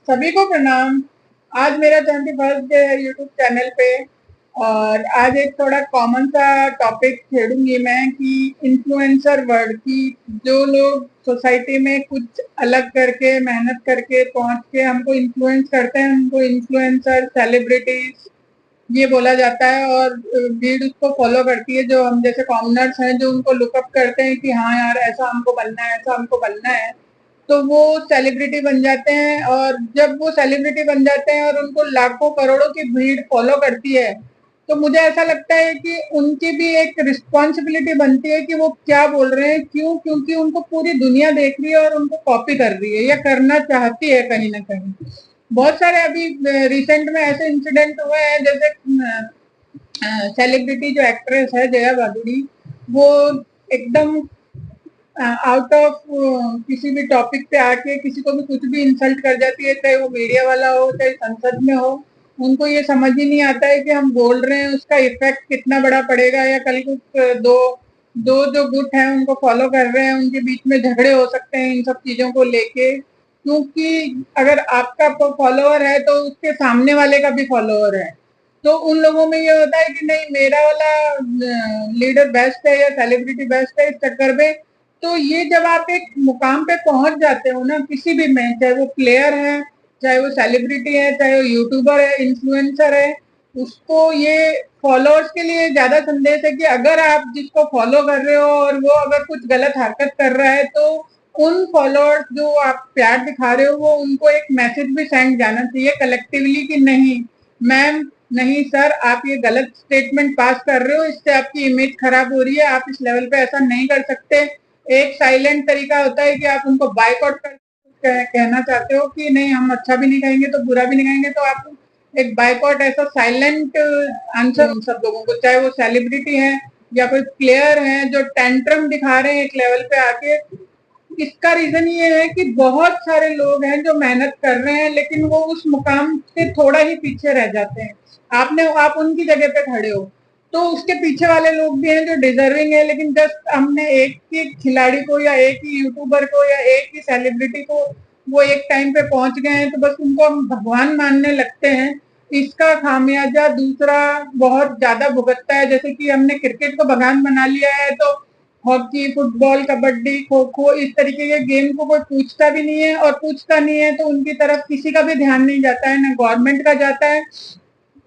सभी को प्रणाम। आज मेरा 21st डे है यूट्यूब चैनल पे। और आज एक थोड़ा कॉमन सा टॉपिक छेड़ूंगी मैं कि इन्फ्लुएंसर वर्ड की, जो लोग सोसाइटी में कुछ अलग करके मेहनत करके पहुंच के हमको इन्फ्लुएंस करते हैं, हमको इन्फ्लुएंसर सेलिब्रिटीज ये बोला जाता है। और भीड़ उसको फॉलो करती है, जो हम जैसे कॉमनर्स हैं जो उनको लुकअप करते हैं कि हाँ यार ऐसा हमको बनना है, ऐसा हमको बनना है। तो वो सेलिब्रिटी बन जाते हैं, और जब वो सेलिब्रिटी बन जाते हैं और उनको लाखों करोड़ों की भीड़ फॉलो करती है, तो मुझे ऐसा लगता है कि उनकी भी एक रिस्पॉन्सिबिलिटी बनती है कि वो क्या बोल रहे हैं। क्यों? क्योंकि उनको पूरी दुनिया देख रही है और उनको कॉपी कर रही है या करना चाहती है कहीं ना कहीं। बहुत सारे अभी रिसेंट में ऐसे इंसिडेंट हुए हैं, जैसे सेलिब्रिटी जो एक्ट्रेस है जया भादुड़ी, वो एकदम आउट ऑफ किसी भी टॉपिक पे आके किसी को भी कुछ भी इंसल्ट कर जाती है, चाहे वो मीडिया वाला हो चाहे संसद में हो। उनको ये समझ ही नहीं आता है कि हम बोल रहे हैं उसका इफेक्ट कितना बड़ा पड़ेगा, या कल को दो दो जो गुट हैं उनको फॉलो कर रहे हैं उनके बीच में झगड़े हो सकते हैं इन सब चीजों को लेके। क्योंकि अगर आपका फॉलोअर है तो उसके सामने वाले का भी फॉलोअर है। तो उन लोगों में ये होता है कि नहीं, मेरा वाला लीडर बेस्ट है या सेलिब्रिटी बेस्ट है, इस चक्कर में। तो ये जब आप एक मुकाम पे पहुंच जाते हो ना किसी भी में, चाहे वो प्लेयर है, चाहे वो सेलिब्रिटी है, चाहे वो यूट्यूबर है, इन्फ्लुएंसर है, उसको ये फॉलोअर्स के लिए ज्यादा संदेश है कि अगर आप जिसको फॉलो कर रहे हो और वो अगर कुछ गलत हरकत कर रहा है, तो उन फॉलोअर्स जो आप प्यार दिखा रहे हो वो उनको एक मैसेज भी सेंड जाना चाहिए कलेक्टिवली कि नहीं मैम, नहीं सर, आप ये गलत स्टेटमेंट पास कर रहे हो, इससे आपकी इमेज खराब हो रही है, आप इस लेवल पे ऐसा नहीं कर सकते। एक साइलेंट तरीका होता है कि आप उनको बाइकआउट कर कहना चाहते हो कि नहीं हम अच्छा भी नहीं कहेंगे तो बुरा भी नहीं कहेंगे, तो आप एक बाइकआउट ऐसा साइलेंट आंसर उन सब लोगों को, चाहे वो सेलिब्रिटी है या कोई प्लेयर है जो टेंट्रम दिखा रहे हैं एक लेवल पे आके। इसका रीजन ये है कि बहुत सारे लोग हैं जो मेहनत कर रहे हैं लेकिन वो उस मुकाम से थोड़ा ही पीछे रह जाते हैं। आप उनकी जगह पे खड़े हो, तो उसके पीछे वाले लोग भी हैं जो डिजर्विंग है, लेकिन जस्ट हमने एक ही खिलाड़ी को या एक ही यूट्यूबर को या एक ही सेलिब्रिटी को वो एक टाइम पे पहुंच गए हैं तो बस उनको हम भगवान मानने लगते हैं। इसका खामियाजा दूसरा बहुत ज्यादा भुगतता है। जैसे कि हमने क्रिकेट को भगवान बना लिया है, तो हॉकी, फुटबॉल, कबड्डी, खो खो, इस तरीके के गेम को कोई पूछता भी नहीं है, और पूछता नहीं है तो उनकी तरफ किसी का भी ध्यान नहीं जाता है, ना गवर्नमेंट का जाता है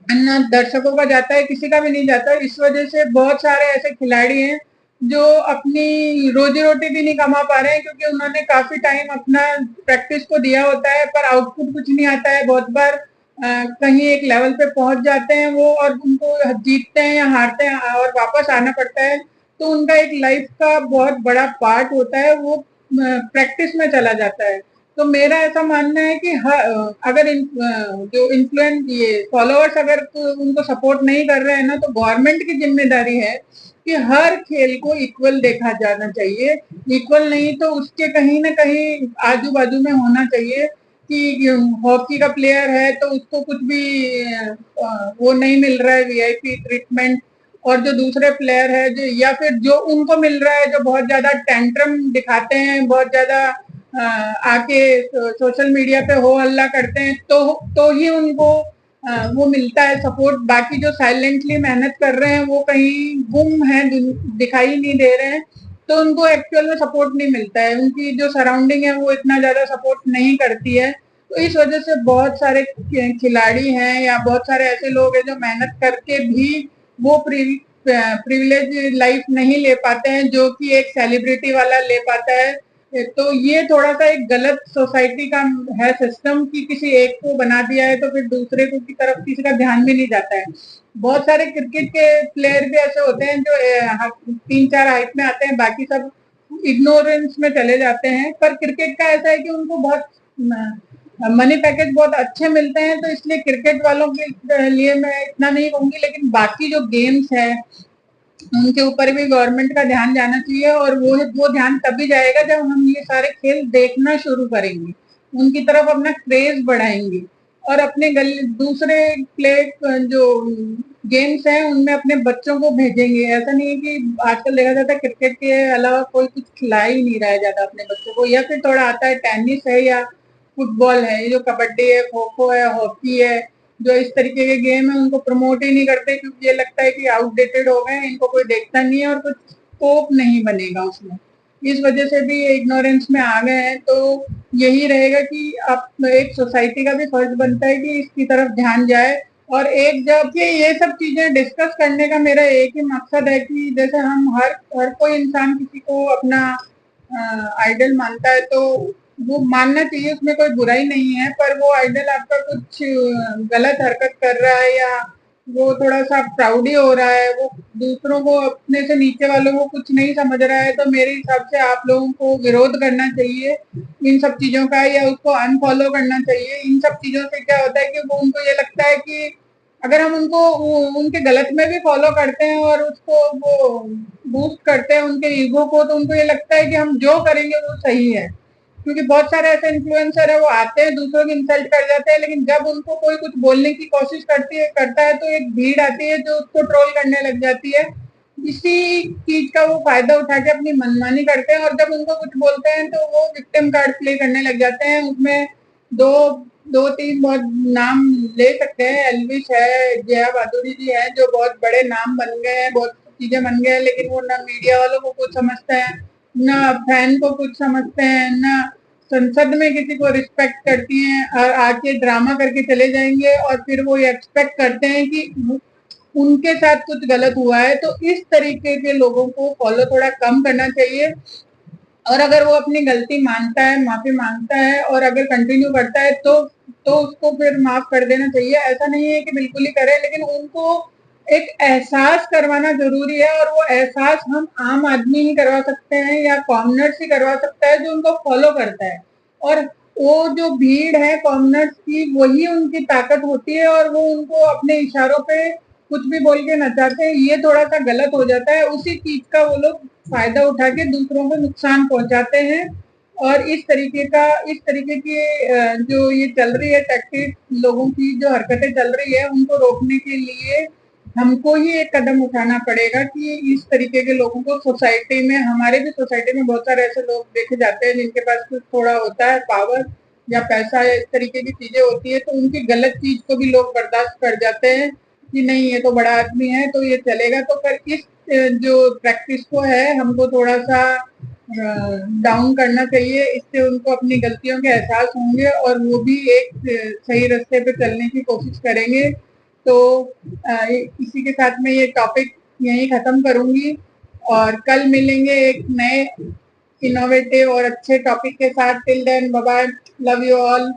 ना दर्शकों का जाता है, किसी का भी नहीं जाता है। इस वजह से बहुत सारे ऐसे खिलाड़ी हैं जो अपनी रोजी रोटी भी नहीं कमा पा रहे हैं, क्योंकि उन्होंने काफी टाइम अपना प्रैक्टिस को दिया होता है पर आउटपुट कुछ नहीं आता है। बहुत बार कहीं एक लेवल पे पहुंच जाते हैं वो, और उनको जीतते हैं या हारते हैं और वापस आना पड़ता है। तो उनका एक लाइफ का बहुत बड़ा पार्ट होता है वो प्रैक्टिस में चला जाता है। तो मेरा ऐसा मानना है कि अगर जो इन्फ्लुएंस ये फॉलोअर्स अगर तो उनको सपोर्ट नहीं कर रहे हैं ना, तो गवर्नमेंट की जिम्मेदारी है कि हर खेल को इक्वल देखा जाना चाहिए। इक्वल नहीं तो उसके कहीं ना कहीं आजू बाजू में होना चाहिए कि हॉकी का प्लेयर है तो उसको कुछ भी वो नहीं मिल रहा है वीआईपी ट्रीटमेंट, और जो दूसरे प्लेयर है जो, या फिर जो उनको मिल रहा है जो बहुत ज्यादा टेंट्रम दिखाते हैं, बहुत ज्यादा आके सोशल मीडिया पे हो हल्ला करते हैं, तो ही उनको वो मिलता है सपोर्ट। बाकी जो साइलेंटली मेहनत कर रहे हैं वो कहीं गुम है, दिखाई नहीं दे रहे हैं, तो उनको एक्चुअल में सपोर्ट नहीं मिलता है। उनकी जो सराउंडिंग है वो इतना ज्यादा सपोर्ट नहीं करती है। तो इस वजह से बहुत सारे खिलाड़ी हैं या बहुत सारे ऐसे लोग हैं जो मेहनत करके भी वो प्रिविलेज लाइफ नहीं ले पाते हैं जो कि एक सेलिब्रिटी वाला ले पाता है। तो ये थोड़ा सा एक गलत सोसाइटी का है सिस्टम कि किसी एक को बना दिया है तो फिर दूसरे को की तरफ किसी का ध्यान भी नहीं जाता है। बहुत सारे क्रिकेट के प्लेयर भी ऐसे होते हैं जो 3-4 हाइट में आते हैं, बाकी सब इग्नोरेंस में चले जाते हैं। पर क्रिकेट का ऐसा है कि उनको बहुत मनी पैकेज बहुत अच्छे मिलते हैं, तो इसलिए क्रिकेट वालों के लिए मैं इतना नहीं कहूंगी, लेकिन बाकी जो गेम्स है उनके ऊपर भी गवर्नमेंट का ध्यान जाना चाहिए। और वो ध्यान तभी जाएगा जब हम ये सारे खेल देखना शुरू करेंगे, उनकी तरफ अपना क्रेज बढ़ाएंगे, और अपने दूसरे प्ले जो गेम्स हैं उनमें अपने बच्चों को भेजेंगे। ऐसा नहीं है कि आजकल देखा जाता है क्रिकेट के अलावा कोई कुछ खिला ही नहीं रहा है ज्यादा अपने बच्चों को, या फिर थोड़ा आता है टेनिस है या फुटबॉल है, ये जो कबड्डी है, खो खो है, हॉकी है, जो इस तरीके के गेम है उनको प्रमोट ही नहीं करते, क्योंकि ये लगता है कि आउटडेटेड हो गए, इनको कोई देखता नहीं है और कुछ स्कोप नहीं बनेगा उसमें। इस वजह से भी इग्नोरेंस में आ गए हैं। तो यही रहेगा कि अब एक सोसाइटी का भी फर्ज बनता है कि इसकी तरफ ध्यान जाए। और एक जब ये सब चीजें डिस्कस करने का मेरा एक ही मकसद है कि जैसे हम हर हर कोई इंसान किसी को अपना आइडल मानता है, तो वो मानना चाहिए, उसमें कोई बुराई नहीं है। पर वो आइडल आपका कुछ गलत हरकत कर रहा है, या वो थोड़ा सा प्राउडी हो रहा है, वो दूसरों को, अपने से नीचे वालों को कुछ नहीं समझ रहा है, तो मेरे हिसाब से आप लोगों को विरोध करना चाहिए इन सब चीजों का, या उसको अनफॉलो करना चाहिए। इन सब चीजों से क्या होता है कि वो उनको ये लगता है कि अगर हम उनको उनके गलत में भी फॉलो करते हैं और उसको वो बूस्ट करते हैं उनके ईगो को, तो उनको ये लगता है कि हम जो करेंगे वो सही है। क्योंकि बहुत सारे ऐसे इन्फ्लुएंसर है, वो आते हैं दूसरों की इंसल्ट कर जाते हैं, लेकिन जब उनको कोई कुछ बोलने की कोशिश करता है, तो एक भीड़ आती है जो उसको ट्रोल करने लग जाती है। इसी चीज का वो फायदा उठा के अपनी मनमानी करते हैं, और जब उनको कुछ बोलते हैं तो वो विक्टिम कार्ड प्ले करने लग जाते हैं। उसमें दो दो तीन बहुत नाम ले सकते हैं, एलविश है, जया भादुड़ी जी है, जो बहुत बड़े नाम बन गए हैं, बहुत चीजें बन गए हैं, लेकिन वो ना मीडिया वालों को कुछ समझते हैं, ना फैन को कुछ समझते हैं, ना संसद में किसी को रिस्पेक्ट करती हैं, और आके ड्रामा करके चले जाएंगे, और फिर वो एक्सपेक्ट करते हैं कि उनके साथ कुछ गलत हुआ है। तो इस तरीके के लोगों को फॉलो थोड़ा कम करना चाहिए। और अगर वो अपनी गलती मानता है, माफी मांगता है, और अगर कंटिन्यू करता है, तो उसको फिर माफ कर देना चाहिए। ऐसा नहीं है कि बिल्कुल ही करे, लेकिन उनको एक एहसास करवाना जरूरी है, और वो एहसास हम आम आदमी ही करवा सकते हैं, या कॉमनर्स ही करवा सकता है जो उनको फॉलो करता है। और वो जो भीड़ है कॉमनर्स की, वही उनकी ताकत होती है, और वो उनको अपने इशारों पे कुछ भी बोल के नचाते हैं। ये थोड़ा सा गलत हो जाता है, उसी चीज का वो लोग फायदा उठा के दूसरों को नुकसान पहुंचाते हैं। और इस तरीके की जो ये चल रही है टैक्टिक, लोगों की जो हरकतें चल रही है, उनको रोकने के लिए हमको ही एक कदम उठाना पड़ेगा कि इस तरीके के लोगों को सोसाइटी में, हमारे भी सोसाइटी में बहुत सारे ऐसे लोग देखे जाते हैं जिनके पास कुछ थोड़ा होता है, पावर या पैसा या इस तरीके की चीजें होती है, तो उनकी गलत चीज को भी लोग बर्दाश्त कर जाते हैं कि नहीं, ये तो बड़ा आदमी है तो ये चलेगा। तो पर इस जो प्रैक्टिस को है, हमको थोड़ा सा डाउन करना चाहिए। इससे उनको अपनी गलतियों के एहसास होंगे, और वो भी एक सही रास्ते पे चलने की कोशिश करेंगे। तो इसी के साथ मैं ये टॉपिक यहीं खत्म करूंगी, और कल मिलेंगे एक नए इनोवेटिव और अच्छे टॉपिक के साथ। Till then, bye bye, love you all.